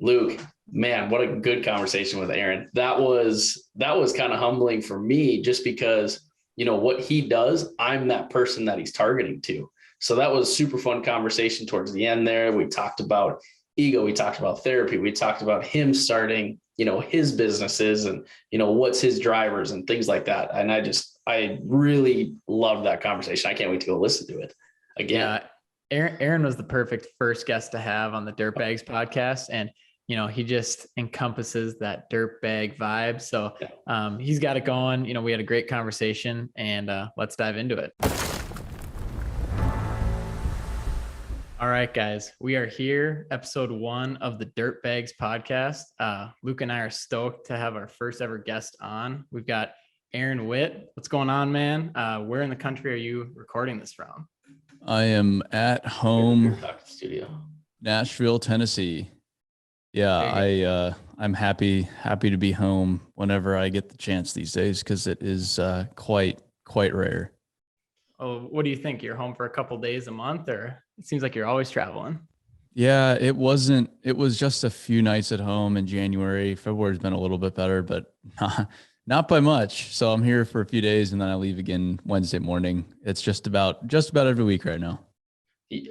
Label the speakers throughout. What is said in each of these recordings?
Speaker 1: Luke, man, what a good conversation with Aaron. That was kind of humbling for me just because, what he does, I'm that person that he's targeting to. So that was super fun conversation towards the end there. We talked about ego. We talked about therapy. We talked about him starting, his businesses and, what's his drivers and things like that. And I really loved that conversation. I can't wait to go listen to it again.
Speaker 2: Yeah, Aaron was the perfect first guest to have on the Dirtbags podcast. And, he just encompasses that dirtbag vibe. So he's got it going. We had a great conversation and let's dive into it. All right, guys, we are here, episode 1 of the Dirtbags podcast. Luke and I are stoked to have our first ever guest on. We've got Aaron Witt. What's going on, man? Where in the country are you recording this from?
Speaker 3: I am at home,
Speaker 1: studio,
Speaker 3: Nashville, Tennessee. Yeah, I'm happy to be home whenever I get the chance these days because it is quite rare.
Speaker 2: Oh, what do you think? You're home for a couple days a month, or it seems like you're always traveling?
Speaker 3: Yeah, it was just a few nights at home in January. February's been a little bit better, but not by much. So I'm here for a few days and then I leave again Wednesday morning. It's just about every week right now.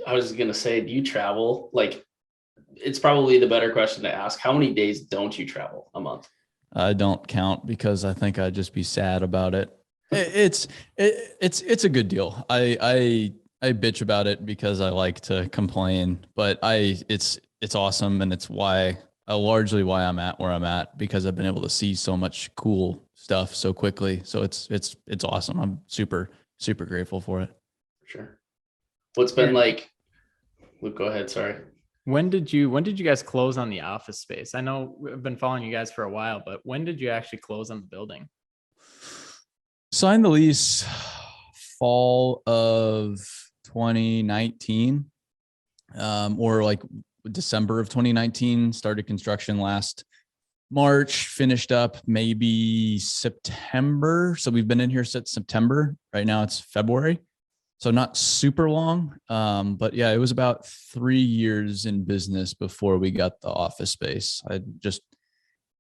Speaker 1: I was going to say, do you travel? Like, it's probably the better question to ask. How many days don't you travel a month?
Speaker 3: I don't count because I think I'd just be sad about it. It's a good deal. I bitch about it because I like to complain, but it's awesome. And it's largely why I'm at where I'm at, because I've been able to see so much cool stuff so quickly. So it's awesome. I'm super, super grateful for it.
Speaker 1: Sure. What's been like, Luke, go ahead. Sorry.
Speaker 2: When did you guys close on the office space? I know we've been following you guys for a while, but when did you actually close on the building?
Speaker 3: Signed the lease fall of 2019, or like December of 2019, started construction last March, finished up maybe September. So we've been in here since September. Right now it's February. So not super long. But yeah, it was about 3 years in business before we got the office space. I just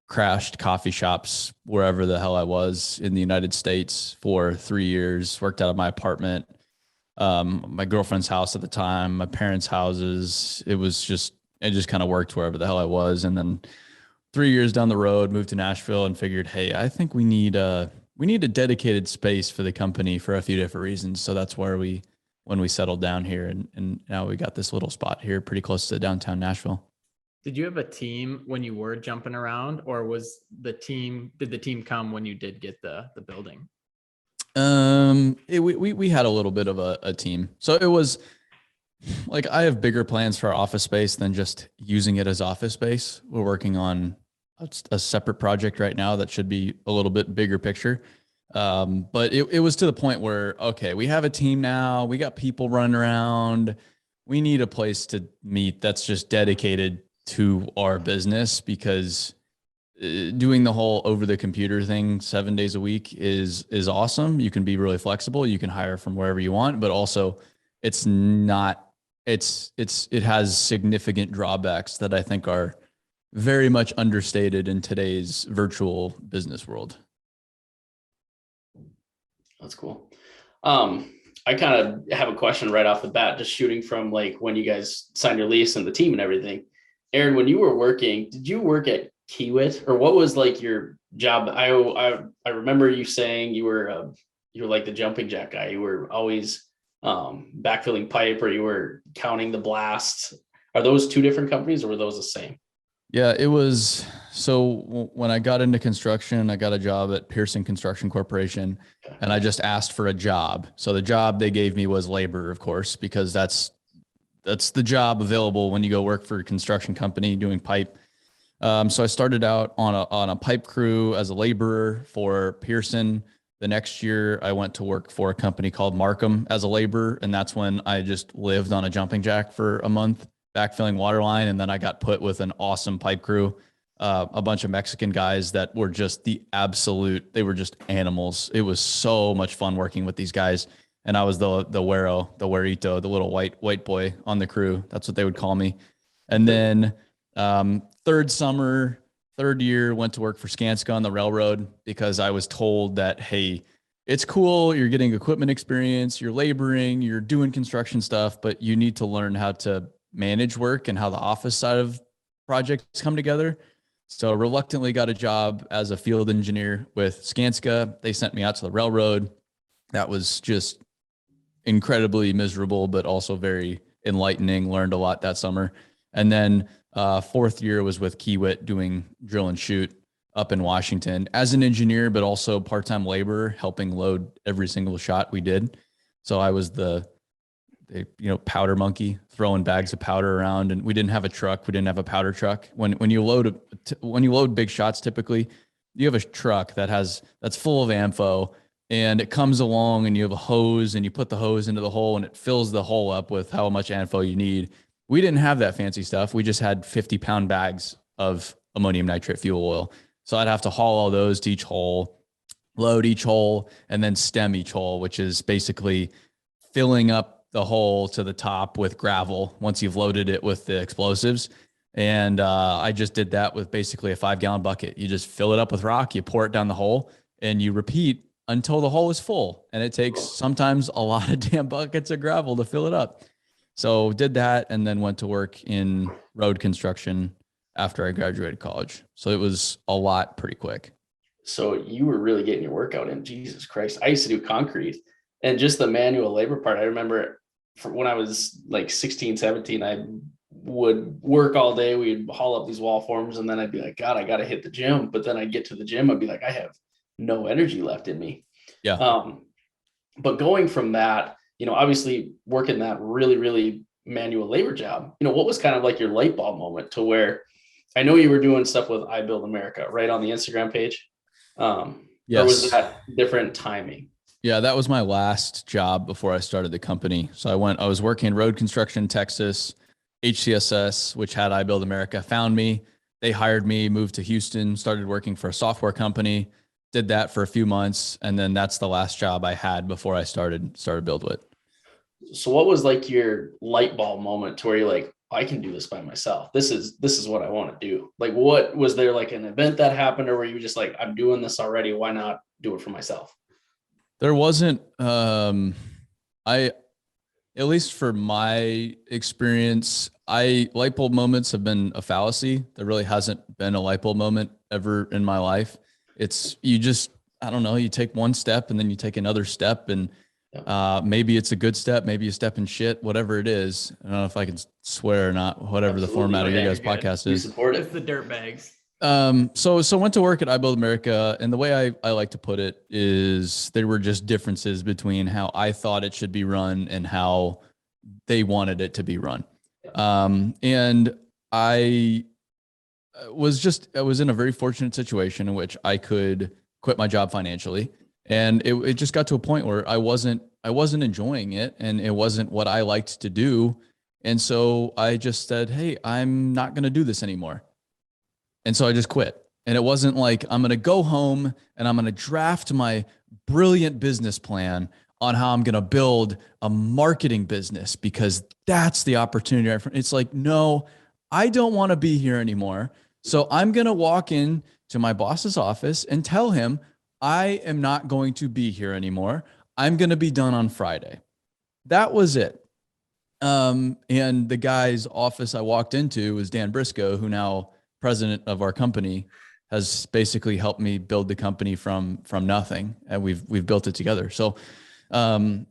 Speaker 3: crashed coffee shops wherever the hell I was in the United States for 3 years, worked out of my apartment, my girlfriend's house at the time, my parents' houses. It just kind of worked wherever the hell I was. And then 3 years down the road, moved to Nashville and figured, hey, I think we need a dedicated space for the company for a few different reasons. So that's where when we settled down here, and now we got this little spot here pretty close to downtown Nashville.
Speaker 2: Did you have a team when you were jumping around, or did the team come when you did get the building?
Speaker 3: We had a little bit of a team. So it was like, I have bigger plans for our office space than just using it as office space. We're working on a separate project right now that should be a little bit bigger picture. But it was to the point where, okay, we have a team now, we got people running around. We need a place to meet that's just dedicated to our business, because doing the whole over the computer thing 7 days a week is awesome. You can be really flexible. You can hire from wherever you want, but also it has significant drawbacks that I think are very much understated in today's virtual business world.
Speaker 1: That's cool. I kind of have a question right off the bat, just shooting from like when you guys signed your lease and the team and everything. Aaron, when you were working, did you work at Witt, or what was like your job? I remember you saying you were like the jumping jack guy. You were always backfilling pipe, or you were counting the blasts. Are those two different companies, or were those the same?
Speaker 3: Yeah, it was. So when I got into construction, I got a job at Pearson Construction Corporation, and I just asked for a job. So the job they gave me was labor, of course, because that's the job available when you go work for a construction company doing pipe. So I started out on a pipe crew as a laborer for Pearson. The next year I went to work for a company called Markham as a laborer. And that's when I just lived on a jumping jack for a month, backfilling water line. And then I got put with an awesome pipe crew, a bunch of Mexican guys that were just they were just animals. It was so much fun working with these guys. And I was the güerito, the little white boy on the crew. That's what they would call me. And then Third year, went to work for Skanska on the railroad because I was told that, hey, it's cool. You're getting equipment experience, you're laboring, you're doing construction stuff, but you need to learn how to manage work and how the office side of projects come together. So reluctantly got a job as a field engineer with Skanska. They sent me out to the railroad. That was just incredibly miserable, but also very enlightening. Learned a lot that summer. And then fourth year was with Witt doing drill and shoot up in Washington as an engineer, but also part-time laborer, helping load every single shot we did. So I was the powder monkey, throwing bags of powder around, and we didn't have a truck. We didn't have a powder truck. When you load big shots, typically you have a truck that's full of ammo, and it comes along and you have a hose and you put the hose into the hole and it fills the hole up with how much ammo you need. We didn't have that fancy stuff. We just had 50-pound bags of ammonium nitrate fuel oil. So I'd have to haul all those to each hole, load each hole, and then stem each hole, which is basically filling up the hole to the top with gravel once you've loaded it with the explosives. And I just did that with basically a 5-gallon bucket. You just fill it up with rock, you pour it down the hole, and you repeat until the hole is full. And it takes sometimes a lot of damn buckets of gravel to fill it up. So did that, and then went to work in road construction after I graduated college. So it was a lot pretty quick.
Speaker 1: So you were really getting your workout in. Jesus Christ. I used to do concrete, and just the manual labor part. I remember when I was like 16, 17, I would work all day. We'd haul up these wall forms, and then I'd be like, God, I got to hit the gym. But then I'd get to the gym, I'd be like, I have no energy left in me.
Speaker 3: Yeah.
Speaker 1: But going from that, obviously working that really, really manual labor job, what was kind of like your light bulb moment to where I know you were doing stuff with I Build America, right, on the Instagram page?
Speaker 3: Yes.
Speaker 1: Or was that different timing?
Speaker 3: Yeah, that was my last job before I started the company. So I was working in road construction in Texas. HCSS, which had I Build America, found me. They hired me, moved to Houston, started working for a software company, did that for a few months. And then that's the last job I had before I started BuildWitt.
Speaker 1: So what was like your light bulb moment to where you're like, I can do this by myself. This is what I want to do. Like, what was there, like an event that happened, or were you just like, I'm doing this already, why not do it for myself?
Speaker 3: There wasn't, at least for my experience, light bulb moments have been a fallacy. There really hasn't been a light bulb moment ever in my life. It's, I don't know, you take one step and then you take another step, and maybe it's a good step, maybe a step in shit, whatever it is. I don't know if I can swear or not, whatever Absolutely. The format of your guys' podcast is.
Speaker 2: Support it. It's the dirt bags.
Speaker 3: So went to work at I Build America, and the way I like to put it is there were just differences between how I thought it should be run and how they wanted it to be run. And I was in a very fortunate situation in which I could quit my job financially. And it just got to a point where I wasn't enjoying it, and it wasn't what I liked to do. And so I just said, hey, I'm not going to do this anymore. And so I just quit. And it wasn't like I'm going to go home and I'm going to draft my brilliant business plan on how I'm going to build a marketing business because that's the opportunity. It's like, no, I don't want to be here anymore. So I'm going to walk in to my boss's office and tell him I am not going to be here anymore. I'm going to be done on Friday. That was it. And the guy's office I walked into was Dan Briscoe, who now president of our company, has basically helped me build the company from nothing, and we've built it together. So, and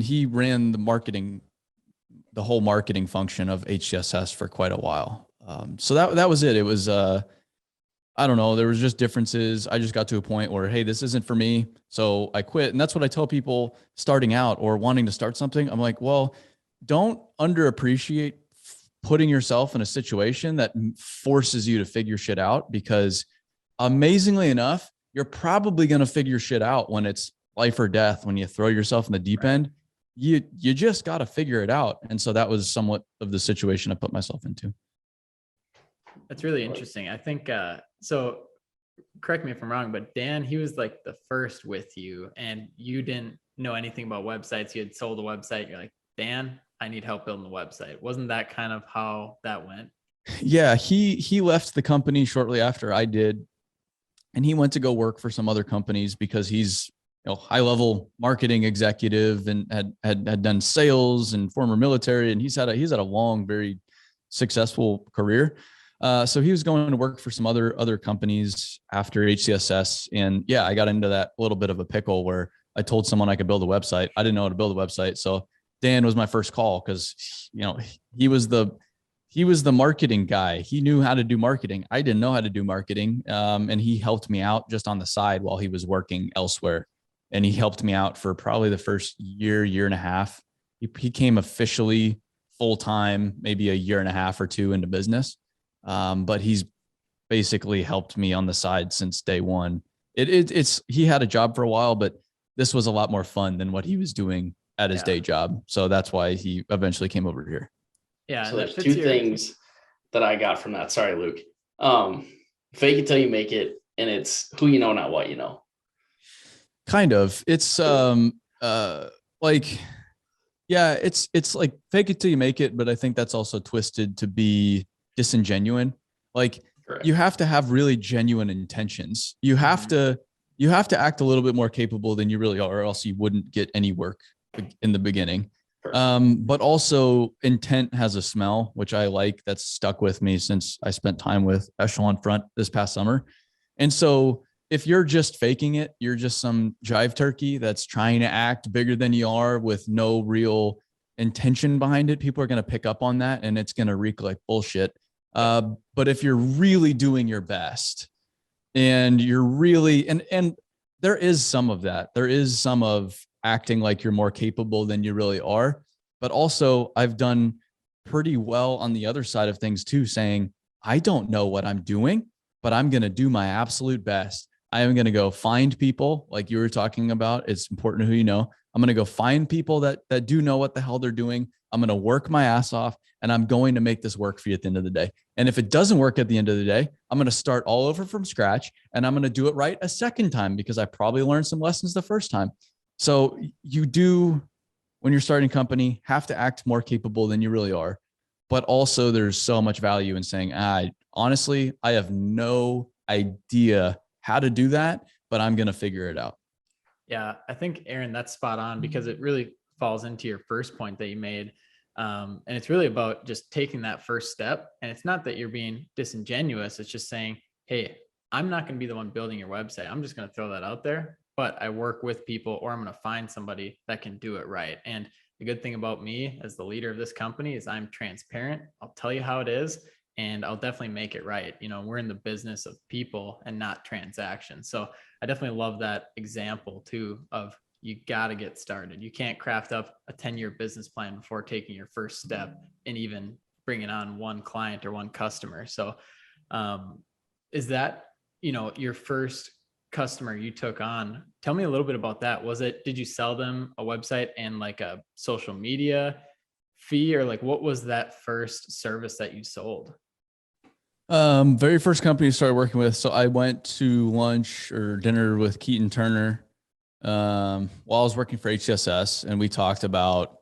Speaker 3: he ran the whole marketing function of HCSS for quite a while. So that was it. It was I don't know. There was just differences. I just got to a point where, hey, this isn't for me. So I quit. And that's what I tell people starting out or wanting to start something. I'm like, well, don't underappreciate putting yourself in a situation that forces you to figure shit out, because amazingly enough, you're probably going to figure shit out when it's life or death. When you throw yourself in the deep end, you just got to figure it out. And so that was somewhat of the situation I put myself into.
Speaker 2: That's really interesting. I think, so correct me if I'm wrong, but Dan, he was like the first with you, and you didn't know anything about websites. You had sold a website. You're like, Dan, I need help building the website. Wasn't that kind of how that went?
Speaker 3: Yeah, he left the company shortly after I did, and he went to go work for some other companies because he's high level marketing executive and had done sales and former military, and he's had a long, very successful career. So he was going to work for some other companies after HCSS, and yeah, I got into that little bit of a pickle where I told someone I could build a website. I didn't know how to build a website, so Dan was my first call because he was the marketing guy. He knew how to do marketing. I didn't know how to do marketing. And he helped me out just on the side while he was working elsewhere. And he helped me out for probably the first year and a half. He came officially full-time, maybe a year and a half or two into business. But he's basically helped me on the side since day one. He had a job for a while, but this was a lot more fun than what he was doing at his day job. So that's why he eventually came over here.
Speaker 2: Yeah.
Speaker 1: So there's two things that I got from that. Sorry, Luke. Fake it till you make it. And it's who you know, not what you know.
Speaker 3: Kind of. It's like, yeah, it's like fake it till you make it. But I think that's also twisted to be disingenuine. Like, correct. You have to have really genuine intentions. You have to act a little bit more capable than you really are, or else you wouldn't get any work in the beginning. But also intent has a smell, which I like. That's stuck with me since I spent time with Echelon Front this past summer. And so if you're just faking it, you're just some jive turkey that's trying to act bigger than you are with no real intention behind it. People are going to pick up on that and it's going to reek like bullshit. But if you're really doing your best and you're really, and there is some of that, there is some of acting like you're more capable than you really are. But also I've done pretty well on the other side of things too, saying, I don't know what I'm doing, but I'm going to do my absolute best. I am going to go find people like you were talking about. It's important who you know. I'm going to go find people that do know what the hell they're doing. I'm going to work my ass off and I'm going to make this work for you at the end of the day. And if it doesn't work at the end of the day, I'm going to start all over from scratch and I'm going to do it right a second time because I probably learned some lessons the first time. So you do, when you're starting a company, have to act more capable than you really are. But also there's so much value in saying, honestly, I have no idea how to do that, but I'm going to figure it out.
Speaker 2: Yeah, I think, Aaron, that's spot on because it really falls into your first point that you made. And it's really about just taking that first step. And it's not that you're being disingenuous. It's just saying, hey, I'm not going to be the one building your website. I'm just going to throw that out there, but I work with people or I'm going to find somebody that can do it right. And the good thing about me as the leader of this company is I'm transparent. I'll tell you how it is and I'll definitely make it right. We're in the business of people and not transactions. So I definitely love that example too of you got to get started. You can't craft up a 10-year business plan before taking your first step and even bringing on one client or one customer. So is that, your first customer you took on? Tell me a little bit about that. Did you sell them a website and like a social media fee, or like what was that first service that you sold?
Speaker 3: Very first company I started working with. So I went to lunch or dinner with Keaton Turner while I was working for HCSS, and we talked about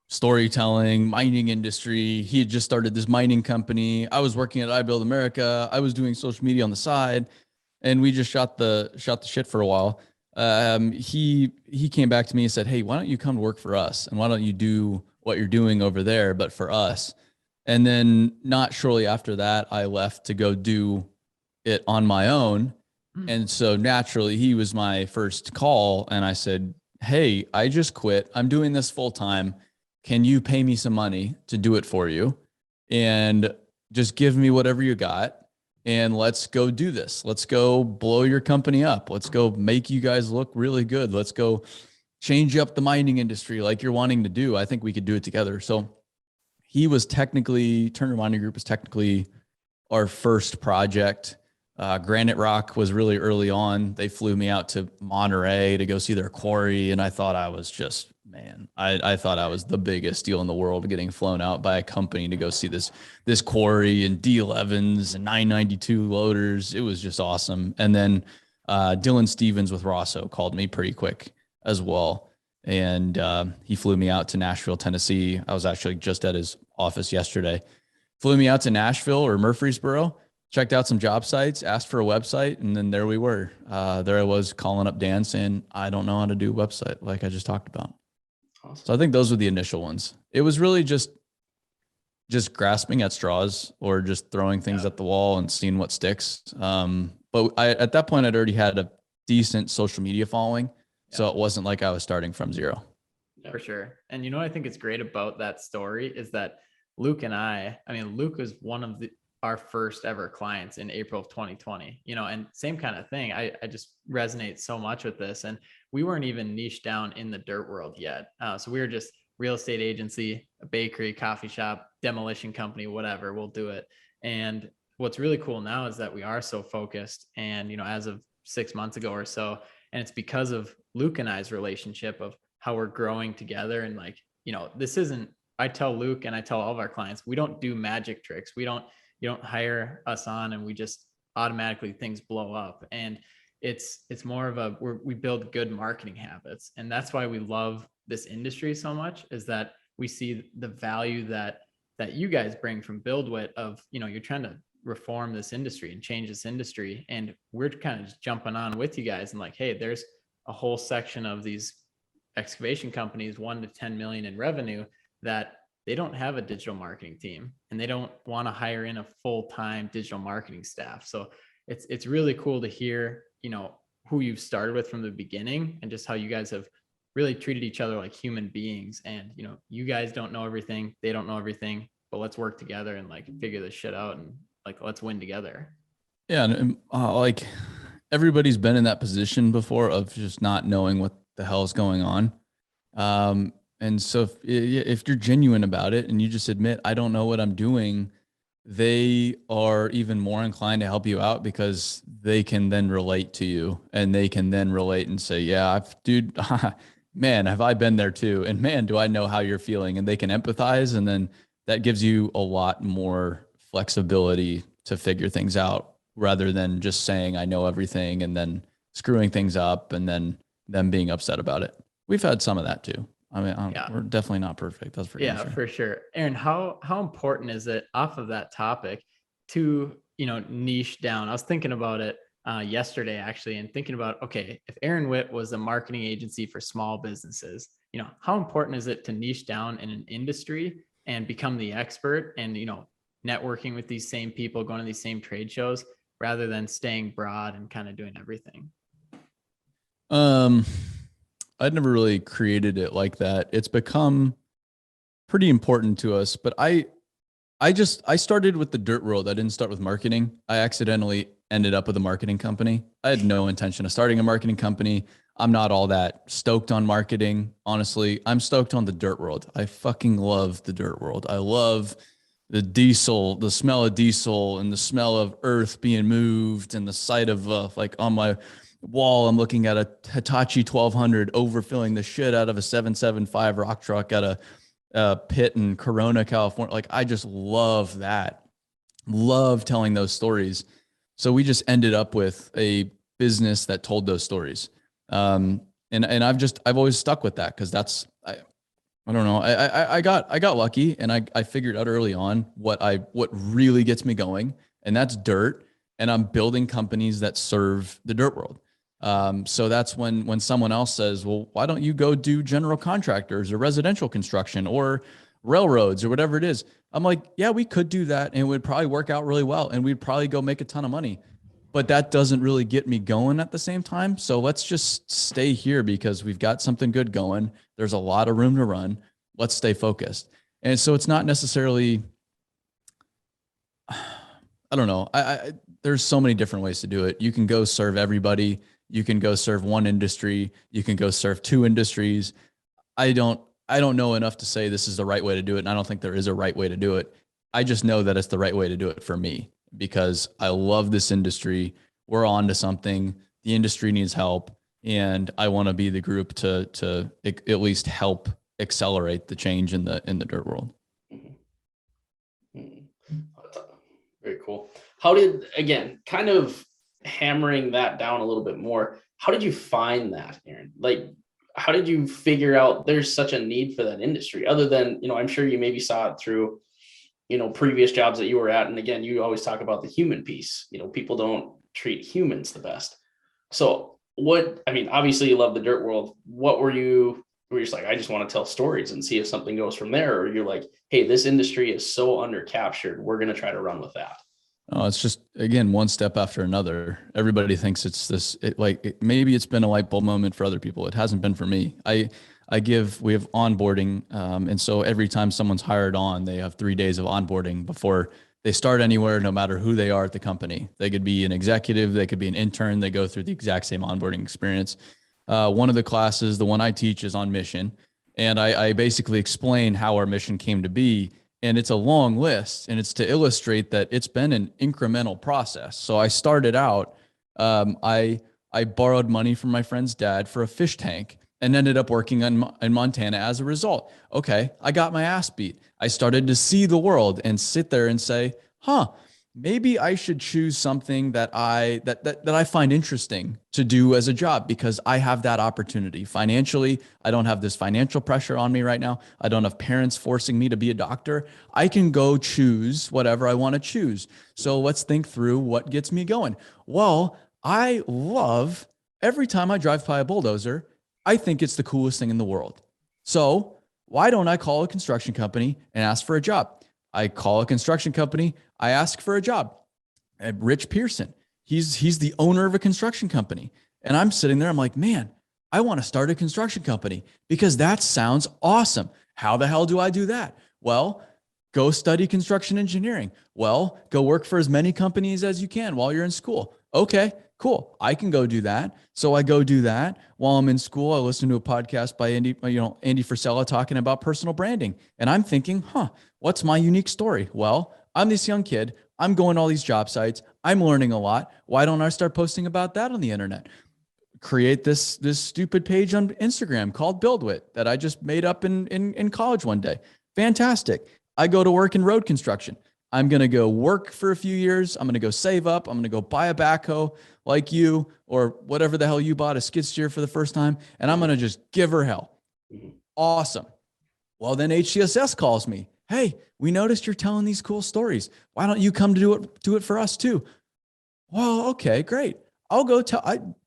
Speaker 3: storytelling, mining industry. He had just started this mining company. I was working at iBuild America. I was doing social media on the side, and we just shot the shit for a while. He came back to me and said, "Hey, why don't you come to work for us? And why don't you do what you're doing over there, but for us?" And then not shortly after that, I left to go do it on my own. And so naturally he was my first call. And I said, "Hey, I just quit. I'm doing this full time. Can you pay me some money to do it for you? And just give me whatever you got. And let's go do this. Let's go blow your company up. Let's go make you guys look really good. Let's go change up the mining industry like you're wanting to do. I think we could do it together." So he was technically, Turner Mining Group was technically our first project. Granite Rock was really early on. They flew me out to Monterey to go see their quarry. And I thought I was just, I thought I was the biggest deal in the world getting flown out by a company to go see this quarry and D11s and 992 loaders. It was just awesome. And then Dylan Stevens with Rosso called me pretty quick as well. And he flew me out to Nashville, Tennessee. I was actually just at his office yesterday. flew me out to Nashville or Murfreesboro, checked out some job sites, asked for a website, and then there we were. There I was calling up Dan saying, I don't know how to do a website like I just talked about.
Speaker 1: Awesome.
Speaker 3: So I think those were the initial ones. It was really just grasping at straws or just throwing things at the wall and seeing what sticks. But at that point, I'd already had a decent social media following. So it wasn't like I was starting from zero.
Speaker 2: For sure. And you know, I think it's great about that story is that Luke and I mean, Luke was one of our first ever clients in April of 2020, you know, and same kind of thing. I just resonate so much with this. And we weren't even niche down in the dirt world yet. So we were just real estate agency, a bakery, coffee shop, demolition company, whatever, we'll do it. And what's really cool now is that we are so focused and, you know, as of 6 months ago or so, and it's because of Luke and I's relationship of how we're growing together. And like, you know, this isn't, I tell Luke and I tell all of our clients, we don't do magic tricks. You don't hire us on and we just automatically things blow up. And it's more of we build good marketing habits. And that's why we love this industry so much, is that we see the value that you guys bring from BuildWitt of, you know, you're trying to reform this industry and change this industry. And we're kind of just jumping on with you guys and like, hey, there's a whole section of these excavation companies, 1 to 10 million in revenue, that they don't have a digital marketing team and they don't want to hire in a full-time digital marketing staff. So it's really cool to hear, you know, who you've started with from the beginning and just how you guys have really treated each other like human beings. And, you know, you guys don't know everything, they don't know everything, but let's work together and like figure this shit out and like, let's win together.
Speaker 3: Yeah. And like everybody's been in that position before of just not knowing what the hell is going on. And so if you're genuine about it and you just admit, I don't know what I'm doing, they are even more inclined to help you out because they can then relate to you and they can then relate and say, yeah, dude, man, have I been there too? And man, do I know how you're feeling? And they can empathize. And then that gives you a lot more flexibility to figure things out rather than just saying, I know everything and then screwing things up and then them being upset about it. We've had some of that too. I mean, we're definitely not perfect. That's for sure.
Speaker 2: For sure. Aaron, how important is it off of that topic to, you know, niche down? I was thinking about it yesterday actually, and thinking about, okay, if Aaron Witt was a marketing agency for small businesses, you know, how important is it to niche down in an industry and become the expert and, you know, networking with these same people, going to these same trade shows rather than staying broad and kind of doing everything?
Speaker 3: I'd never really created it like that. It's become pretty important to us, but I started with the dirt world. I didn't start with marketing. I accidentally ended up with a marketing company. I had no intention of starting a marketing company. I'm not all that stoked on marketing. Honestly, I'm stoked on the dirt world. I fucking love the dirt world. I love the diesel, the smell of diesel and the smell of earth being moved and the sight of like on my wall, I'm looking at a Hitachi 1200 overfilling the shit out of a 775 rock truck at a pit in Corona, California. Like, I just love that. Love telling those stories. So we just ended up with a business that told those stories. And I've always stuck with that because that's, I don't know. I got lucky and I figured out early on what really gets me going, and that's dirt. And I'm building companies that serve the dirt world. So that's when someone else says, well, why don't you go do general contractors or residential construction or railroads or whatever it is? I'm like, yeah, we could do that. And it would probably work out really well. And we'd probably go make a ton of money, but that doesn't really get me going at the same time. So let's just stay here because we've got something good going. There's a lot of room to run. Let's stay focused. And so it's not necessarily, I don't know. There's so many different ways to do it. You can go serve everybody. You can go serve one industry. You can go serve two industries. I don't know enough to say this is the right way to do it. And I don't think there is a right way to do it. I just know that it's the right way to do it for me because I love this industry. We're on to something. The industry needs help. And I want to be the group to at least help accelerate the change in the dirt world.
Speaker 1: Very cool. How did, again, kind of hammering that down a little bit more, how did you find that, Aaron? Like, how did you figure out there's such a need for that industry other than, you know, I'm sure you maybe saw it through previous jobs that you were at. And again, you always talk about the human piece. People don't treat humans the best. So obviously you love the dirt world. What were you just like, I just want to tell stories and see if something goes from there? Or you're like, hey, this industry is so undercaptured, we're going to try to run with that.
Speaker 3: Oh, it's just, again, one step after another. Everybody thinks it's this, maybe it's been a light bulb moment for other people. It hasn't been for me. We have onboarding. And so every time someone's hired on, they have 3 days of onboarding before they start anywhere, no matter who they are at the company. They could be an executive, they could be an intern. They go through the exact same onboarding experience. One of the classes, the one I teach, is on mission. And I basically explain how our mission came to be. And it's a long list, and it's to illustrate that it's been an incremental process. So I started out, I borrowed money from my friend's dad for a fish tank and ended up working in Montana as a result. Okay, I got my ass beat. I started to see the world and sit there and say, maybe I should choose something that I find interesting to do as a job, because I have that opportunity. Financially, I don't have this financial pressure on me right now. I don't have parents forcing me to be a doctor. I can go choose whatever I want to choose. So let's think through what gets me going. Well, I love, every time I drive by a bulldozer, I think it's the coolest thing in the world. So why don't I call a construction company and ask for a job? I call a construction company, I ask for a job. And Rich Pearson, he's the owner of a construction company. And I'm sitting there, I'm like, man, I want to start a construction company because that sounds awesome. How the hell do I do that? Well, go study construction engineering. Well, go work for as many companies as you can while you're in school. Okay, cool. I can go do that. So I go do that. While I'm in school, I listen to a podcast by Andy Frisella talking about personal branding. And I'm thinking, what's my unique story? Well, I'm this young kid. I'm going to all these job sites. I'm learning a lot. Why don't I start posting about that on the internet? Create this stupid page on Instagram called BuildWitt that I just made up in college one day. Fantastic. I go to work in road construction. I'm going to go work for a few years. I'm going to go save up. I'm going to go buy a backhoe like you, or whatever the hell you bought, a skid steer for the first time. And I'm going to just give her hell. Awesome. Well, then HCSS calls me. Hey, we noticed you're telling these cool stories. Why don't you come to do it for us too? Well, okay, great. I'll go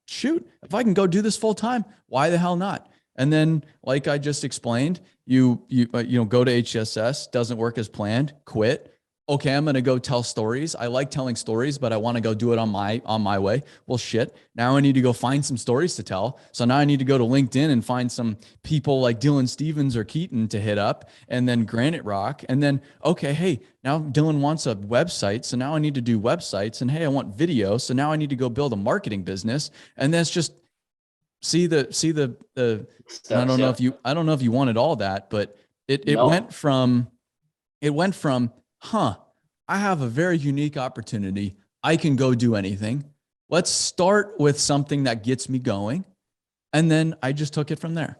Speaker 3: shoot, if I can go do this full time, why the hell not? And then, like I just explained, you go to HCSS, doesn't work as planned, quit. Okay, I'm going to go tell stories. I like telling stories, but I want to go do it on my way. Well, shit. Now I need to go find some stories to tell. So now I need to go to LinkedIn and find some people like Dylan Stevens or Keaton to hit up, and then Granite Rock. And then, okay, hey, now Dylan wants a website. So now I need to do websites. And hey, I want video. So now I need to go build a marketing business. And that's just see the steps, I don't know if you wanted all that, but it went from I have a very unique opportunity. I can go do anything. Let's start with something that gets me going. And then I just took it from there.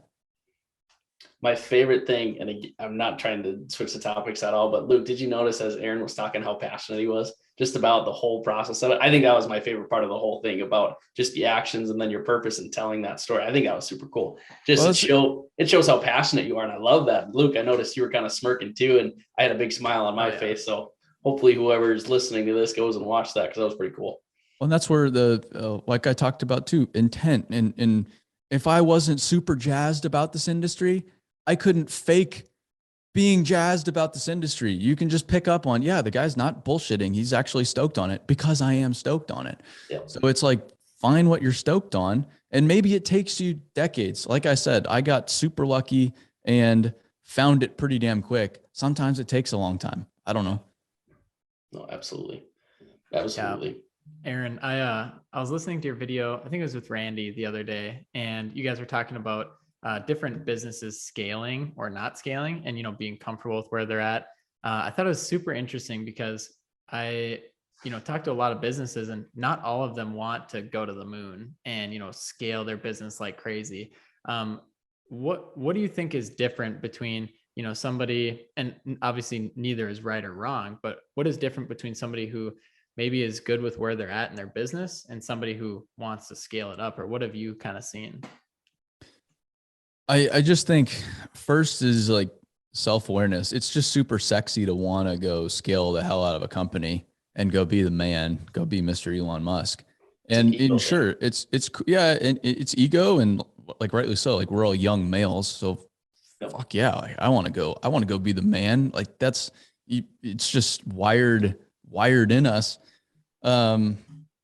Speaker 1: My favorite thing, and I'm not trying to switch the topics at all, but Luke, did you notice as Aaron was talking how passionate he was just about the whole process of it? I think that was my favorite part of the whole thing, about just the actions and then your purpose in telling that story. I think that was super cool. It shows how passionate you are. And I love that. Luke, I noticed you were kind of smirking too, and I had a big smile on my face. So hopefully whoever's listening to this goes and watch that, because that was pretty cool.
Speaker 3: Well, and that's where like I talked about too, intent. And if I wasn't super jazzed about this industry, I couldn't fake being jazzed about this industry. You can just pick up on, the guy's not bullshitting. He's actually stoked on it, because I am stoked on it. Yeah. So it's like, find what you're stoked on. And maybe it takes you decades. Like I said, I got super lucky and found it pretty damn quick. Sometimes it takes a long time. I don't know.
Speaker 1: No, absolutely. Absolutely.
Speaker 2: Yeah. Aaron, I was listening to your video. I think it was with Randy the other day, and you guys were talking about different businesses scaling or not scaling, and, being comfortable with where they're at. I thought it was super interesting because I, talked to a lot of businesses, and not all of them want to go to the moon and, scale their business like crazy. What do you think is different between, somebody, and obviously neither is right or wrong, but what is different between somebody who maybe is good with where they're at in their business and somebody who wants to scale it up? Or what have you kind of seen?
Speaker 3: I just think first is like, self-awareness. It's just super sexy to want to go scale the hell out of a company and go be the man, go be Mr. Elon Musk. And sure, it's yeah, and it's ego, and like rightly so. Like we're all young males, so fuck yeah, like, I want to go be the man. Like it's just wired in us.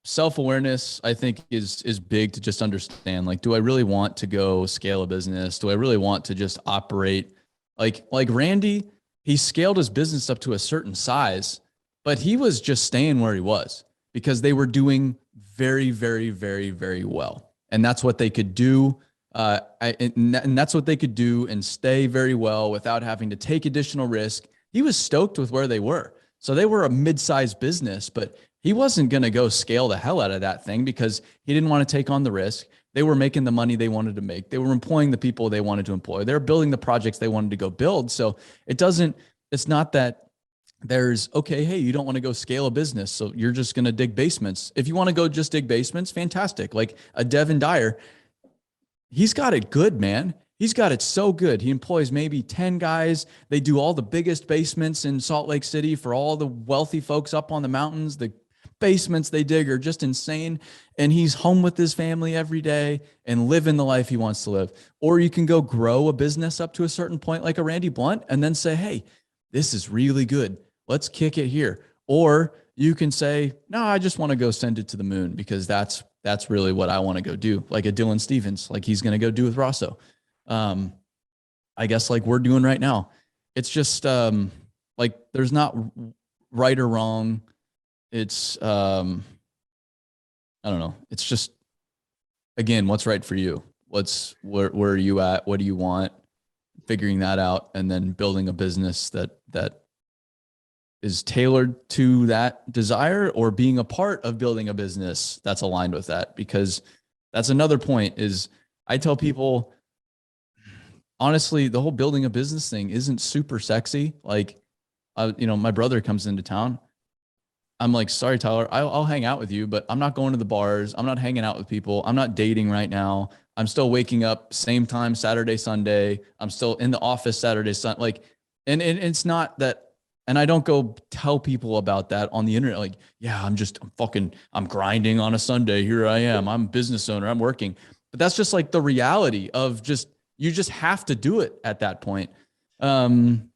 Speaker 3: Self-awareness, I think, is big to just understand. Like, do I really want to go scale a business? Do I really want to just operate like Randy? He scaled his business up to a certain size, but he was just staying where he was because they were doing very, very, very, very well. And that's what they could do. And that's what they could do and stay very well without having to take additional risk. He was stoked with where they were. So they were a mid-sized business, but he wasn't going to go scale the hell out of that thing because he didn't want to take on the risk. They were making the money they wanted to make. They were employing the people they wanted to employ. They were building the projects they wanted to go build. So it's not that there's, okay, hey, you don't want to go scale a business, so you're just going to dig basements. If you want to go just dig basements, fantastic. Like a Devin Dyer, he's got it good, man. He's got it so good. He employs maybe 10 guys. They do all the biggest basements in Salt Lake City for all the wealthy folks up on the mountains. The basements they dig are just insane. And he's home with his family every day and living the life he wants to live. Or you can go grow a business up to a certain point like a Randy Blunt and then say, hey, this is really good. Let's kick it here. Or you can say, no, I just want to go send it to the moon because that's really what I want to go do. Like a Dylan Stevens, like he's going to go do with Rosso. I guess like we're doing right now. It's just like there's not right or wrong. It's I don't know. It's just, again, what's right for you? Where are you at? What do you want? Figuring that out and then building a business that is tailored to that desire, or being a part of building a business that's aligned with that. Because that's another point is I tell people, honestly, the whole building a business thing isn't super sexy. Like, my brother comes into town. I'm like, sorry, Tyler, I'll hang out with you, but I'm not going to the bars. I'm not hanging out with people. I'm not dating right now. I'm still waking up same time, Saturday, Sunday. I'm still in the office Saturday, Sunday. Like, and it's not that. And I don't go tell people about that on the internet. Like, yeah, I'm grinding on a Sunday. Here I am. I'm a business owner. I'm working. But that's just like the reality of you just have to do it at that point. And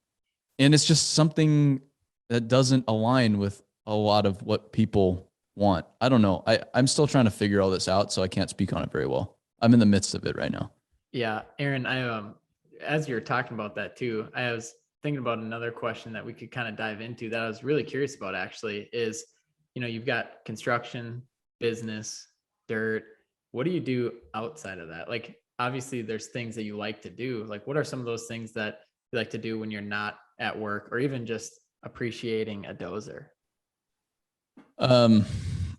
Speaker 3: it's just something that doesn't align with a lot of what people want. I don't know. I'm still trying to figure all this out, so I can't speak on it very well. I'm in the midst of it right now.
Speaker 2: Yeah, Aaron, as you're talking about that too, I was thinking about another question that we could kind of dive into that I was really curious about actually is, you've got construction, business, dirt. What do you do outside of that? Like, obviously there's things that you like to do. Like, what are some of those things that you like to do when you're not at work, or even just appreciating a dozer?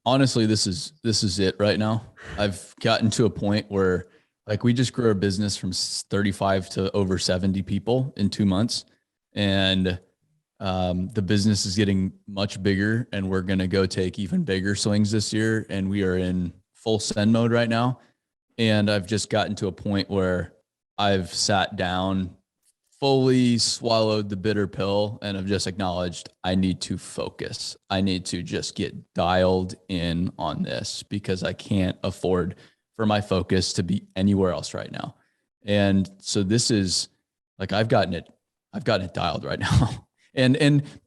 Speaker 3: Honestly, this is it right now. I've gotten to a point where like we just grew our business from 35 to over 70 people in 2 months. And the business is getting much bigger, and we're going to go take even bigger swings this year. And we are in full send mode right now. And I've just gotten to a point where I've sat down, fully swallowed the bitter pill, and have just acknowledged I need to focus. I need to just get dialed in on this because I can't afford for my focus to be anywhere else right now. And so this is like, I've gotten it dialed right now.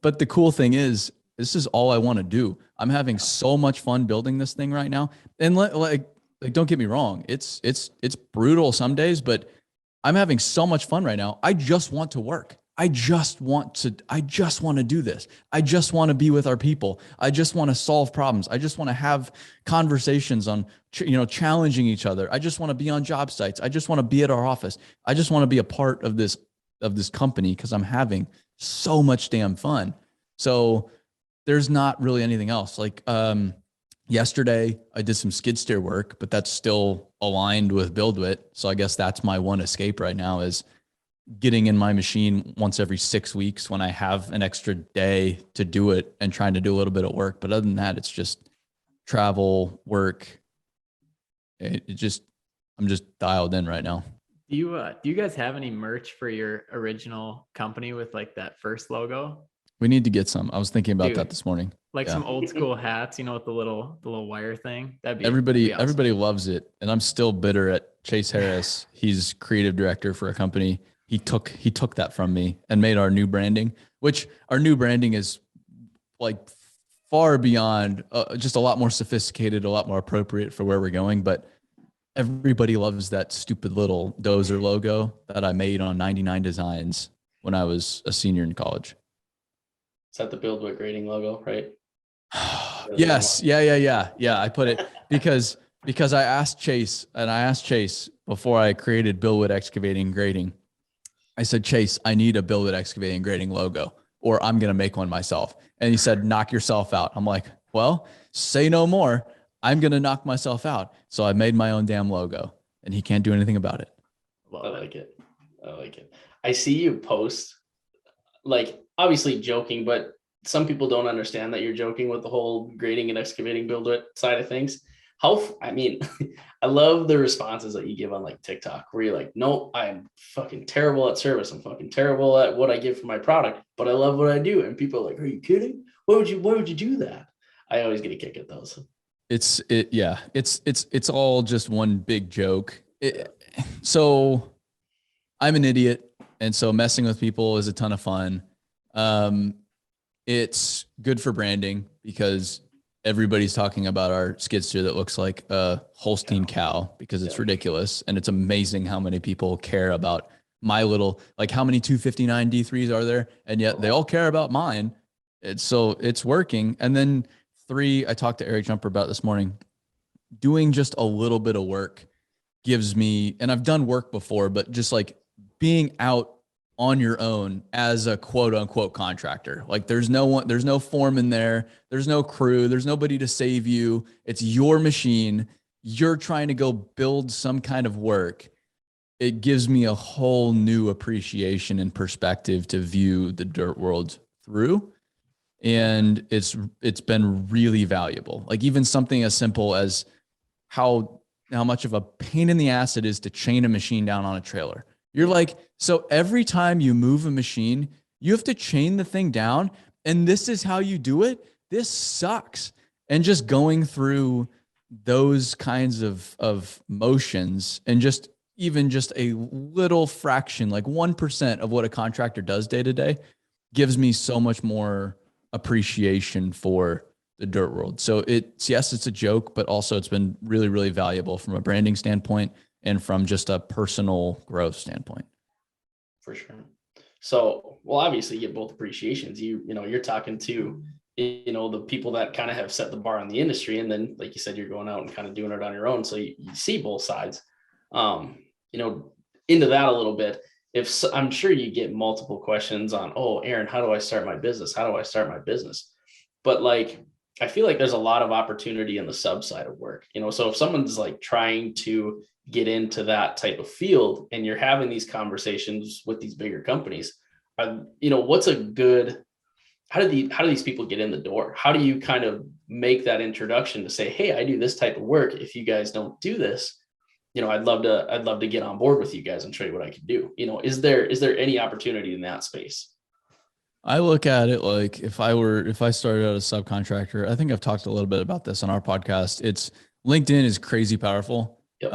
Speaker 3: But the cool thing is, this is all I want to do. I'm having so much fun building this thing right now. And like, don't get me wrong. It's brutal some days, but I'm having so much fun right now. I just want to work. I just want to do this. I just want to be with our people. I just want to solve problems. I just want to have conversations on, challenging each other. I just want to be on job sites. I just want to be at our office. I just want to be a part of this company because I'm having so much damn fun. So there's not really anything else. Like, yesterday I did some skid steer work, but that's still aligned with BuildWitt. So I guess that's my one escape right now, is getting in my machine once every 6 weeks when I have an extra day to do it and trying to do a little bit of work. But other than that, it's just travel, work. I'm just dialed in right now.
Speaker 2: Do you guys have any merch for your original company with like that first logo?
Speaker 3: We need to get some. I was thinking about
Speaker 2: Dude,
Speaker 3: that this morning.
Speaker 2: like
Speaker 3: Yeah.
Speaker 2: some old school hats, with the little wire thing. That'd be
Speaker 3: Everybody
Speaker 2: awesome.
Speaker 3: everybody loves it, and I'm still bitter at Chase Harris. He's creative director for a company. He took that from me and made our new branding, which our new branding is like far beyond, just a lot more sophisticated, a lot more appropriate for where we're going. But everybody loves that stupid little dozer logo that I made on 99 Designs when I was a senior in college.
Speaker 1: Is that the BuildWitt grading logo, right?
Speaker 3: Yes. Yeah. I put it because I asked Chase before I created BuildWitt Excavating Grading. I said, Chase, I need a BuildWitt Excavating Grading logo, or I'm going to make one myself. And he said, knock yourself out. I'm like, well, say no more. I'm going to knock myself out. So I made my own damn logo, and he can't do anything about it.
Speaker 1: I like it. I see you post, like, obviously joking, but some people don't understand that you're joking with the whole grading and excavating BuildWitt side of things. I love the responses that you give on like TikTok where you're like, no, I'm fucking terrible at service. I'm fucking terrible at what I give for my product, but I love what I do. And people are like, are you kidding? Why would you do that? I always get a kick at those.
Speaker 3: It's all just one big joke. So I'm an idiot. And so messing with people is a ton of fun. It's good for branding because everybody's talking about our skid steer that looks like a Holstein cow because it's ridiculous. And it's amazing how many people care about my little, like how many 259 D3s are there? And yet they all care about mine. It's working. And then 3, I talked to Eric Jumper about this morning, doing just a little bit of work gives me, and I've done work before, but just like being out on your own as a quote unquote contractor. Like there's no foreman there. There's no crew. There's nobody to save you. It's your machine. You're trying to go build some kind of work. It gives me a whole new appreciation and perspective to view the dirt world through. And it's been really valuable. Like even something as simple as how much of a pain in the ass it is to chain a machine down on a trailer. You're like, so every time you move a machine, you have to chain the thing down, and this is how you do it. This sucks. And just going through those kinds of motions and just a little fraction, like 1% of what a contractor does day to day gives me so much more appreciation for the dirt world. So it's a joke, but also it's been really, really valuable from a branding standpoint and from just a personal growth standpoint.
Speaker 1: For sure. So, well, obviously you get both appreciations. You're talking to, the people that kind of have set the bar in the industry. And then, like you said, you're going out and kind of doing it on your own. So you see both sides, into that a little bit. I'm sure you get multiple questions on, oh, Aaron, how do I start my business? How do I start my business? But like, I feel like there's a lot of opportunity in the sub side of work, so if someone's like trying to get into that type of field and you're having these conversations with these bigger companies, what's a good, how do these people get in the door? How do you kind of make that introduction to say, hey, I do this type of work. If you guys don't do this, I'd love to get on board with you guys and show you what I can do. Is there any opportunity in that space?
Speaker 3: I look at it like if I started out as a subcontractor, I think I've talked a little bit about this on our podcast. It's LinkedIn is crazy powerful. Yep.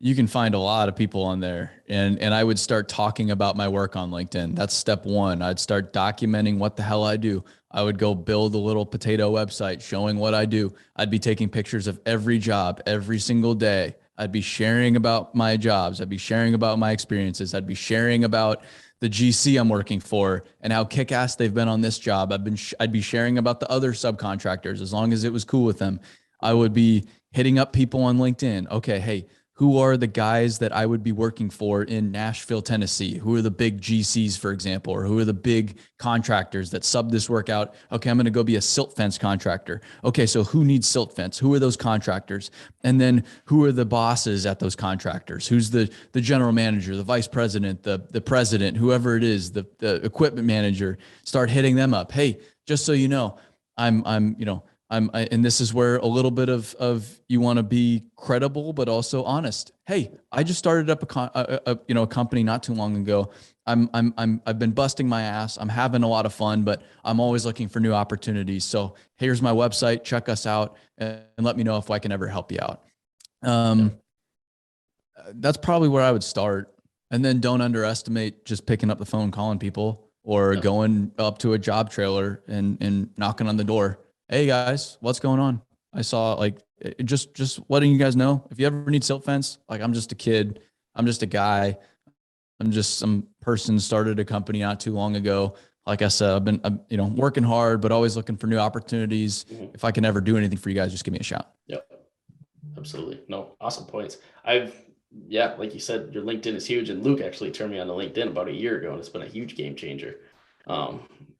Speaker 3: You can find a lot of people on there, and I would start talking about my work on LinkedIn. That's step one. I'd start documenting what the hell I do. I would go build a little potato website showing what I do. I'd be taking pictures of every job every single day. I'd be sharing about my jobs. I'd be sharing about my experiences. I'd be sharing about the GC I'm working for and how kick-ass they've been on this job. I'd be sharing about the other subcontractors as long as it was cool with them. I would be hitting up people on LinkedIn. Okay, hey, who are the guys that I would be working for in Nashville, Tennessee? Who are the big GCs, for example, or who are the big contractors that sub this work out? Okay, I'm going to go be a silt fence contractor. Okay, so who needs silt fence? Who are those contractors? And then who are the bosses at those contractors? Who's the general manager, the vice president, the president, whoever it is, the equipment manager? Start hitting them up. Hey, just so you know, I'm and this is where a little bit of you want to be credible, but also honest. Hey, I just started up a company not too long ago. I've been busting my ass. I'm having a lot of fun, but I'm always looking for new opportunities. So here's my website. Check us out and let me know if I can ever help you out. That's probably where I would start. And then don't underestimate just picking up the phone, calling people, or going up to a job trailer and knocking on the door. Hey guys, what's going on? I saw like, just letting you guys know, if you ever need silt fence, like I'm just a kid. I'm just a guy. I'm just some person started a company not too long ago. Like I said, I'm working hard, but always looking for new opportunities. If I can ever do anything for you guys, just give me a shout.
Speaker 1: Yep. Absolutely. No, awesome points. Like you said, your LinkedIn is huge, and Luke actually turned me on to LinkedIn about a year ago, and it's been a huge game changer. It's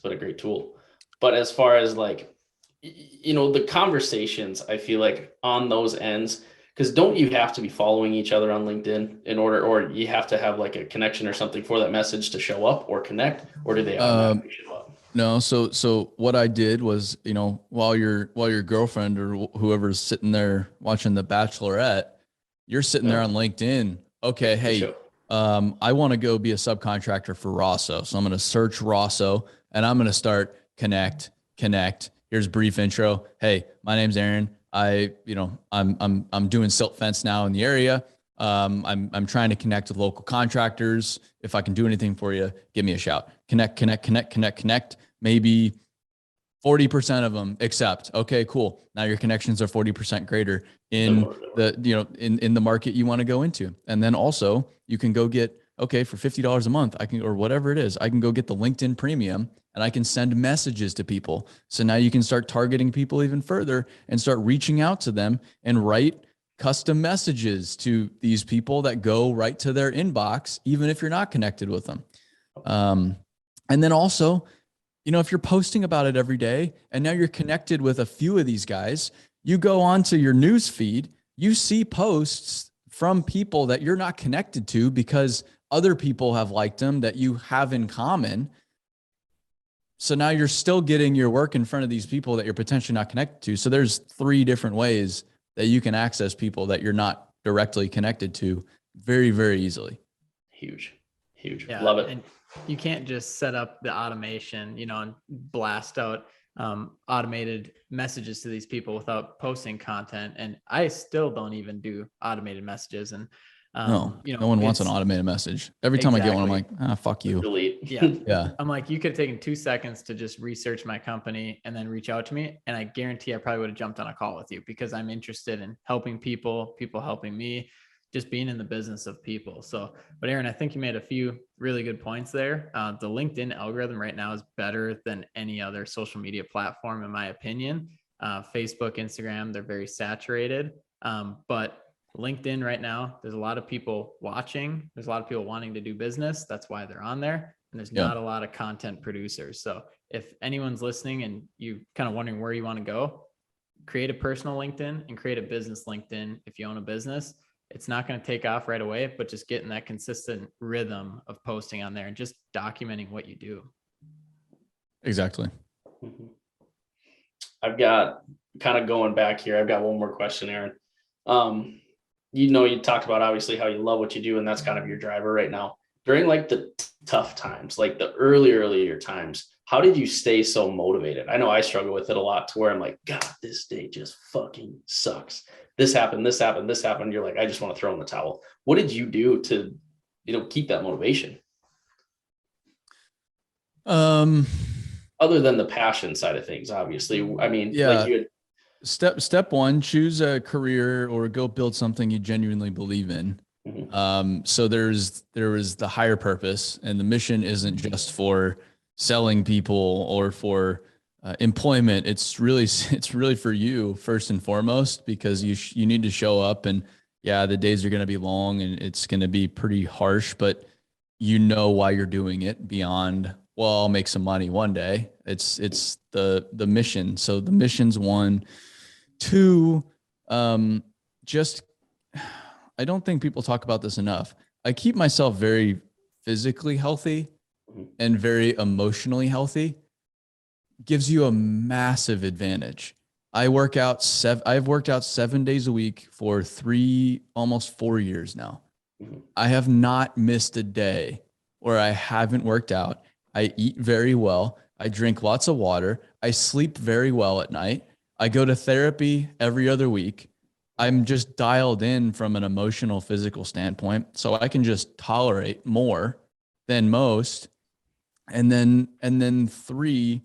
Speaker 1: been a great tool. But as far as like, the conversations, I feel like on those ends, because don't you have to be following each other on LinkedIn in order, or you have to have like a connection or something for that message to show up or connect, or do they automatically show up?
Speaker 3: No. So what I did was, while your girlfriend or whoever's sitting there watching The Bachelorette, you're sitting there on LinkedIn. Okay. Hey, I want to go be a subcontractor for Rosso. So I'm going to search Rosso and I'm going to start connect. Here's a brief intro. Hey, my name's Aaron. I'm doing silt fence now in the area. I'm trying to connect with local contractors. If I can do anything for you, give me a shout. Connect. Maybe 40% of them accept. Okay, cool. Now your connections are 40% greater in in the market you want to go into. And then also you can go get, okay, for $50 a month, or whatever it is, I can go get the LinkedIn premium and I can send messages to people. So now you can start targeting people even further and start reaching out to them and write custom messages to these people that go right to their inbox, even if you're not connected with them. And then also, if you're posting about it every day and now you're connected with a few of these guys, you go onto your news feed, you see posts from people that you're not connected to because other people have liked them that you have in common. So now you're still getting your work in front of these people that you're potentially not connected to. So there's 3 different ways that you can access people that you're not directly connected to very, very easily.
Speaker 1: Huge. Yeah, love it.
Speaker 2: And you can't just set up the automation, and blast out automated messages to these people without posting content. And I still don't even do automated messages. And
Speaker 3: no one wants an automated message. Every time I get one, I'm like, fuck you.
Speaker 1: Delete.
Speaker 2: Yeah. I'm like, you could have taken 2 seconds to just research my company and then reach out to me. And I guarantee I probably would have jumped on a call with you because I'm interested in helping people helping me, just being in the business of people. So, but Aaron, I think you made a few really good points there. The LinkedIn algorithm right now is better than any other social media platform, in my opinion. Facebook, Instagram, they're very saturated. But LinkedIn right now, there's a lot of people watching. There's a lot of people wanting to do business. That's why they're on there. And there's not a lot of content producers. So if anyone's listening and you kind of wondering where you want to go, create a personal LinkedIn and create a business LinkedIn. If you own a business, it's not going to take off right away, but just getting that consistent rhythm of posting on there and just documenting what you do.
Speaker 3: Exactly.
Speaker 1: I've got kind of going back here. I've got one more question, Aaron. You talked about obviously how you love what you do, and that's kind of your driver right now. During like the tough times, like the earlier times, how did you stay so motivated? I know I struggle with it a lot to where I'm like, God, this day just fucking sucks. This happened. You're like, I just want to throw in the towel. What did you do to, keep that motivation? Other than the passion side of things, obviously. I mean,
Speaker 3: Step 1, choose a career or go build something you genuinely believe in. So there was the higher purpose, and the mission isn't just for selling people or for employment. It's really for you first and foremost, because you need to show up, and the days are going to be long and it's going to be pretty harsh, but why you're doing it beyond, well, I'll make some money one day. It's the mission. So the mission's 1. 2, I don't think people talk about this enough. I keep myself very physically healthy and very emotionally healthy. gives you a massive advantage. I've worked out 7 days a week for almost 4 years now. I have not missed a day where I haven't worked out. I eat very well. I drink lots of water. I sleep very well at night. I go to therapy every other week. I'm just dialed in from an emotional, physical standpoint. So I can just tolerate more than most. And then 3,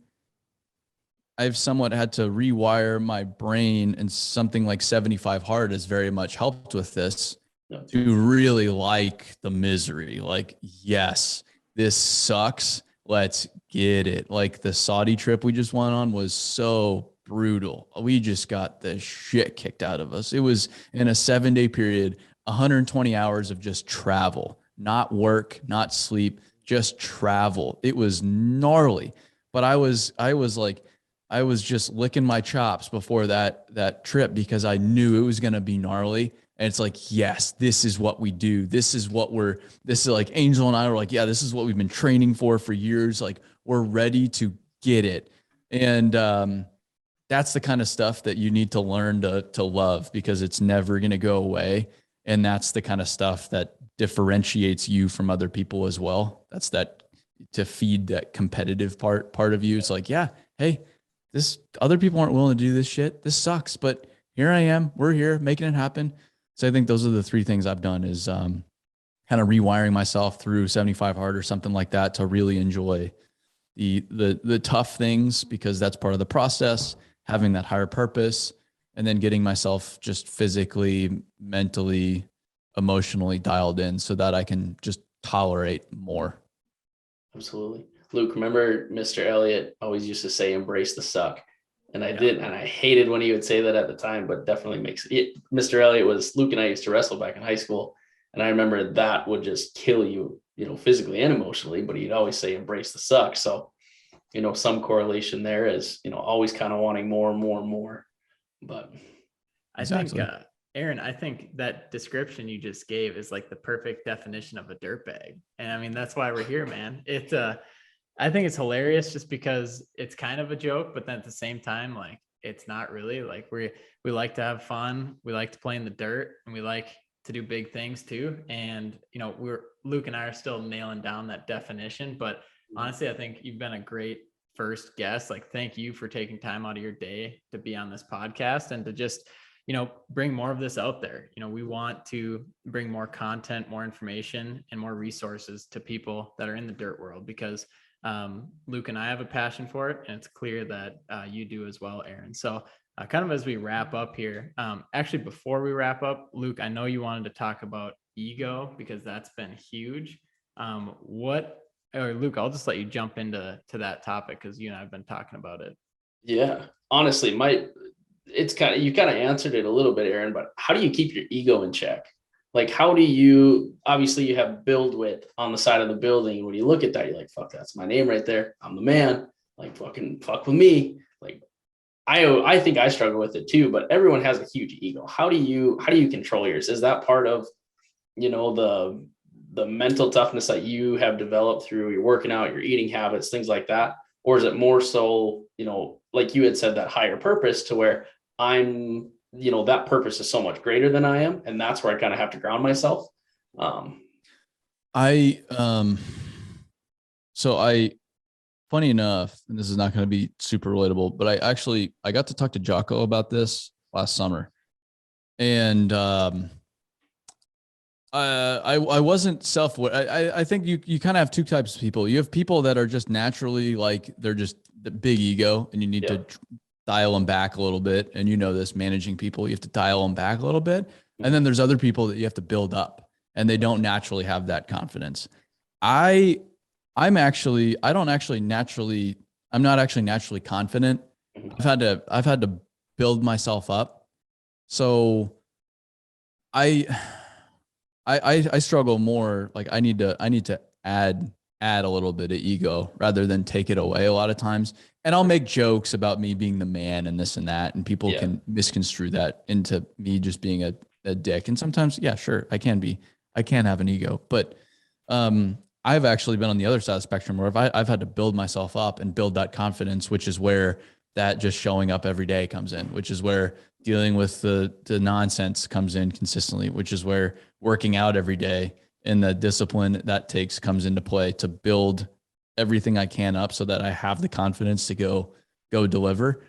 Speaker 3: I've somewhat had to rewire my brain, and something like 75 hard has very much helped with this, to really like the misery. Like, yes, this sucks. Let's get it. Like the Saudi trip we just went on was so brutal. We just got the shit kicked out of us. It was in a 7-day period, 120 hours of just travel, not work, not sleep, just travel. It was gnarly, but I was just licking my chops before that trip, because I knew it was going to be gnarly. And it's like, yes, this is what we do. This is like Angel and I were like, yeah, this is what we've been training for years. Like, we're ready to get it. And that's the kind of stuff that you need to learn to love, because it's never going to go away. And that's the kind of stuff that differentiates you from other people as well. That's that, to feed that competitive part of you. It's like, yeah, hey, this other people aren't willing to do this shit. This sucks, but here I am. We're here making it happen. So I think those are the 3 things I've done, is kind of rewiring myself through 75 hard or something like that, to really enjoy the tough things, because that's part of the process, having that higher purpose, and then getting myself just physically, mentally, emotionally dialed in so that I can just tolerate more.
Speaker 1: Absolutely. Luke, remember Mr. Elliott always used to say, embrace the suck. And I did, and I hated when he would say that at the time, but definitely makes it. Mr. Elliott was, Luke and I used to wrestle back in high school. And I remember that would just kill you, physically and emotionally, but he'd always say, embrace the suck. So, some correlation there is, always kind of wanting more and more and more. But
Speaker 2: I think, Aaron, I think that description you just gave is like the perfect definition of a dirtbag. And I mean, that's why we're here, man. I think it's hilarious just because it's kind of a joke, but then at the same time, like, it's not really. Like, we like to have fun. We like to play in the dirt, and we like to do big things too. And, Luke and I are still nailing down that definition, but honestly, I think you've been a great first guest. Like, thank you for taking time out of your day to be on this podcast and to just, bring more of this out there. We want to bring more content, more information, and more resources to people that are in the dirt world, because Luke and I have a passion for it, and it's clear that you do as well, Aaron. So kind of as we wrap up here, actually, before we wrap up, Luke, I know you wanted to talk about ego, because that's been huge. Luke, I'll just let you jump into that topic, because you and I have been talking about it.
Speaker 1: Yeah, honestly, you kind of answered it a little bit, Aaron, but how do you keep your ego in check? Like, how do you, obviously you have BuildWitt on the side of the building. When you look at that, you're like, fuck, that's my name right there. I'm the man. Like, fucking fuck with me. Like, I think I struggle with it too, but everyone has a huge ego. How do you control yours? Is that part of, the mental toughness that you have developed through your working out, your eating habits, things like that? Or is it more so, like you had said, that higher purpose, to where I'm, that purpose is so much greater than I am. And that's where I kind of have to ground myself.
Speaker 3: Funny enough, and this is not going to be super relatable, but I got to talk to Jocko about this last summer. And, I wasn't I think you kind of have 2 types of people. You have people that are just naturally, like, they're just the big ego, and you need to dial them back a little bit. And this, managing people, you have to dial them back a little bit. And then there's other people that you have to build up, and they don't naturally have that confidence. I'm not actually naturally confident. I've had to build myself up. So I struggle more. Like, I need to add a little bit of ego rather than take it away a lot of times. And I'll make jokes about me being the man and this and that, and people can misconstrue that into me just being a dick. And sometimes, yeah, sure, I can have an ego, but I've actually been on the other side of the spectrum where I've had to build myself up and build that confidence, which is where that just showing up every day comes in, which is where dealing with the nonsense comes in consistently, which is where working out every day and the discipline that takes comes into play to build everything I can up so that I have the confidence to go deliver.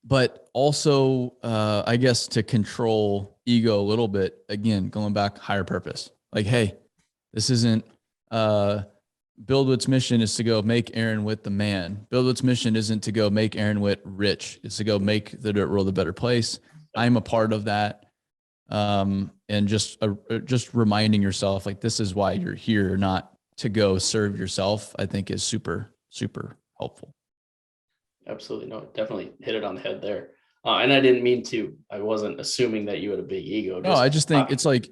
Speaker 3: But also, I guess to control ego a little bit, again, going back, higher purpose. Like, hey, this isn't, BuildWitt's mission is to go make Aaron Witt the man. BuildWitt's mission isn't to go make Aaron Witt rich. It's to go make the dirt world a better place. I'm a part of that. And just reminding yourself, like, this is why you're here, not to go serve yourself, I think is super, super helpful.
Speaker 1: Absolutely. No, definitely hit it on the head there. And I didn't mean to, I wasn't assuming that you had a big ego.
Speaker 3: No, I just think it's like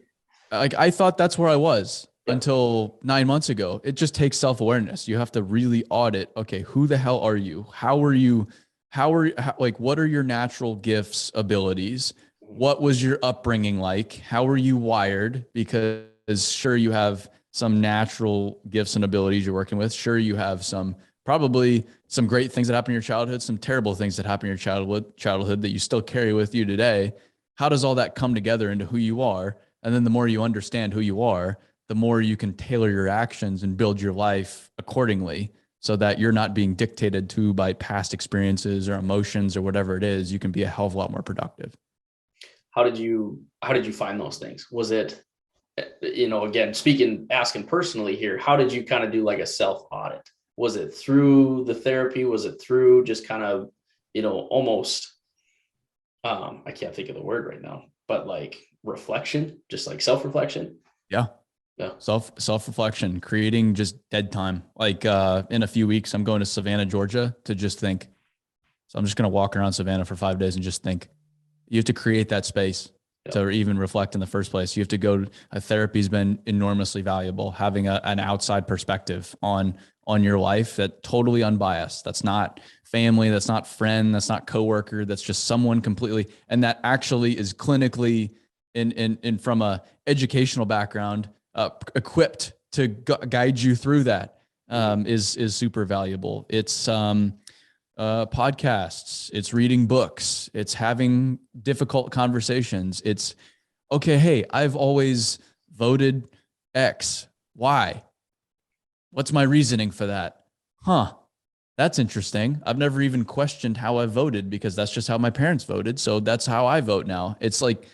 Speaker 3: I thought that's where I was until 9 months ago. It just takes self-awareness. You have to really audit. Okay, who the hell are you? How are you? What are your natural gifts, abilities? What was your upbringing like? How are you wired? Because sure, you have some natural gifts and abilities you're working with. Sure, you have probably some great things that happen in your childhood, some terrible things that happen in your childhood that you still carry with you today. How does all that come together into who you are? And then the more you understand who you are, the more you can tailor your actions and build your life accordingly so that you're not being dictated to by past experiences or emotions or whatever it is. You can be a hell of a lot more productive.
Speaker 1: How did you find those things? Was it, again, asking personally here, how did you kind of do like a self audit? Was it through the therapy? Was it through just kind of, almost, I can't think of the word right now, but like reflection, just like self-reflection?
Speaker 3: Yeah. Self-reflection, creating just dead time. Like in a few weeks, I'm going to Savannah, Georgia to just think. So I'm just going to walk around Savannah for 5 days and just think. You have to create that space to even reflect in the first place. You have to go. Therapy's been enormously valuable. Having an outside perspective on your life that totally unbiased. That's not family. That's not friend. That's not coworker. That's just someone completely. And that actually is clinically in from a educational background, equipped to guide you through that, is super valuable. It's podcasts, it's reading books, it's having difficult conversations. It's okay. Hey, I've always voted X. Why? What's my reasoning for that? That's interesting. I've never even questioned how I voted because that's just how my parents voted. So that's how I vote now. It's like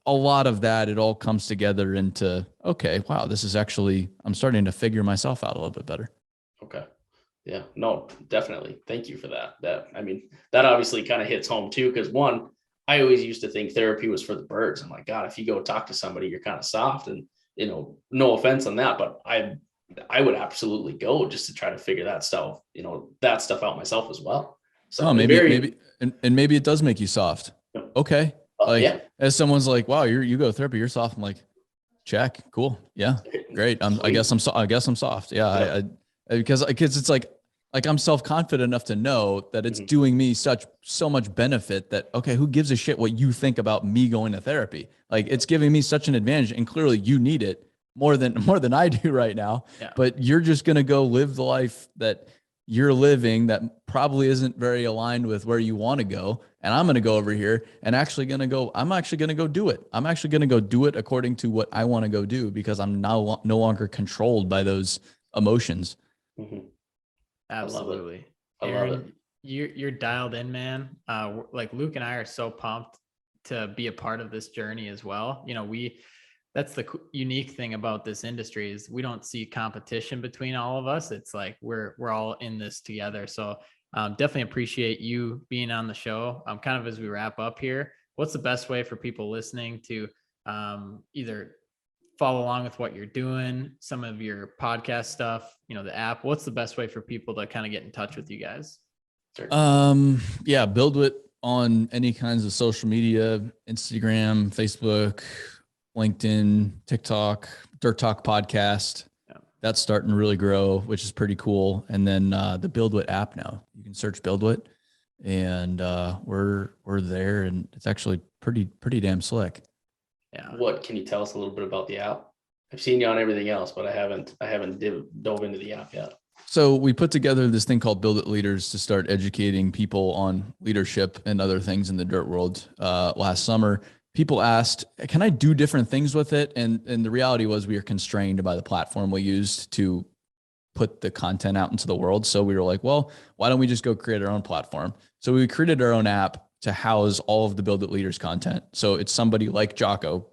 Speaker 3: a lot of that. It all comes together into, okay, wow, this is actually, I'm starting to figure myself out a little bit better.
Speaker 1: Okay. Yeah, no, definitely. Thank you for that. That obviously kind of hits home too. Cause one, I always used to think therapy was for the birds. I'm like, God, if you go talk to somebody, you're kind of soft, and, no offense on that, but I would absolutely go just to try to figure that stuff out myself as well. So
Speaker 3: maybe it does make you soft. Okay. As someone's like, wow, you go to therapy, you're soft. I'm like, check. Cool. Yeah. Great. I guess I'm soft. Yeah. Because it's like I'm self-confident enough to know that it's doing me so much benefit that, okay, who gives a shit what you think about me going to therapy? Like, it's giving me such an advantage, and clearly you need it more than I do right now. Yeah. But you're just going to go live the life that you're living that probably isn't very aligned with where you want to go. And I'm going to go over here and I'm actually going to go do it. I'm actually going to go do it according to what I want to go do, because I'm now no longer controlled by those emotions.
Speaker 2: Mm-hmm. Absolutely. I love it. You're dialed in, man. Like Luke and I are so pumped to be a part of this journey as well. That's the unique thing about this industry is we don't see competition between all of us. It's like we're all in this together. So definitely appreciate you being on the show. Kind of as we wrap up here, what's the best way for people listening to either follow along with what you're doing, some of your podcast stuff, the app? What's the best way for people to kind of get in touch with you guys?
Speaker 3: Yeah, BuildWitt on any kinds of social media, Instagram, Facebook, LinkedIn, TikTok, Dirt Talk podcast. Yeah. That's starting to really grow, which is pretty cool. And then the BuildWitt app now. You can search BuildWitt, and we're there, and it's actually pretty damn slick.
Speaker 1: Yeah. What can you tell us a little bit about the app? I've seen you on everything else, but I haven't dove into the app yet.
Speaker 3: So we put together this thing called Build It Leaders to start educating people on leadership and other things in the dirt world. Last summer, people asked, can I do different things with it? And the reality was we were constrained by the platform we used to put the content out into the world. So we were like, well, why don't we just go create our own platform? So we created our own app to house all of the Build It Leaders content. So it's somebody like Jocko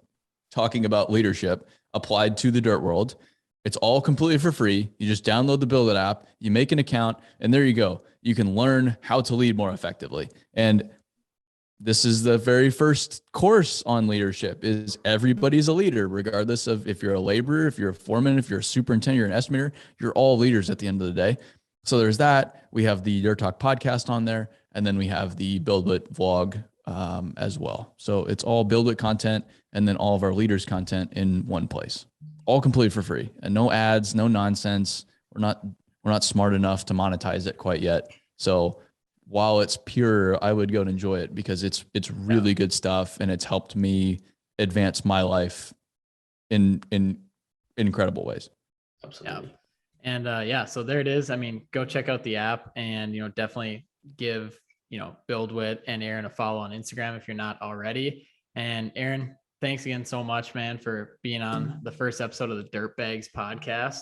Speaker 3: talking about leadership applied to the dirt world. It's all completely for free. You just download the Build It app, you make an account, and there you go. You can learn how to lead more effectively. And this is the very first course on leadership is everybody's a leader, regardless of if you're a laborer, if you're a foreman, if you're a superintendent, you're an estimator, you're all leaders at the end of the day. So there's that. We have the Dirt Talk podcast on there, and then we have the BuildWitt vlog as well. So it's all BuildWitt content and then all of our leaders content in one place, all completely for free and no ads, no nonsense. We're not smart enough to monetize it quite yet. So while it's pure, I would go and enjoy it because it's really good stuff and it's helped me advance my life in incredible ways.
Speaker 1: Absolutely.
Speaker 2: Yeah. And so there it is. I mean, go check out the app and, definitely give, BuildWitt and Aaron a follow on Instagram if you're not already. And Aaron, thanks again so much, man, for being on the first episode of the Dirt Bags podcast.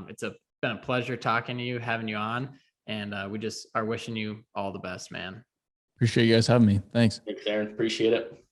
Speaker 2: It's been a pleasure talking to you, having you on. And we just are wishing you all the best, man.
Speaker 3: Appreciate you guys having me. Thanks.
Speaker 1: Thanks, Aaron. Appreciate it.